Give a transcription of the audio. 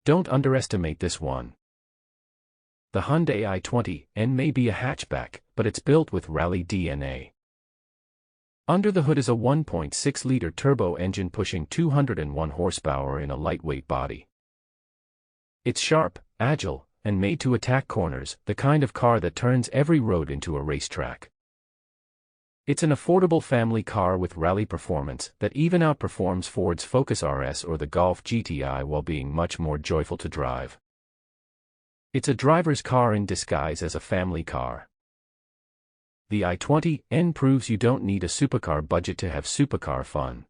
Don't underestimate this one. The Hyundai i20N may be a hatchback, but it's built with rally DNA. Under the hood is a 1.6-liter turbo engine pushing 201 horsepower in a lightweight body. It's sharp, agile, and made to attack corners, the kind of car that turns every road into a racetrack. It's an affordable family car with rally performance that even outperforms Ford's Focus RS or the Golf GTI while being much more joyful to drive. It's a driver's car in disguise as a family car. The i20N proves you don't need a supercar budget to have supercar fun.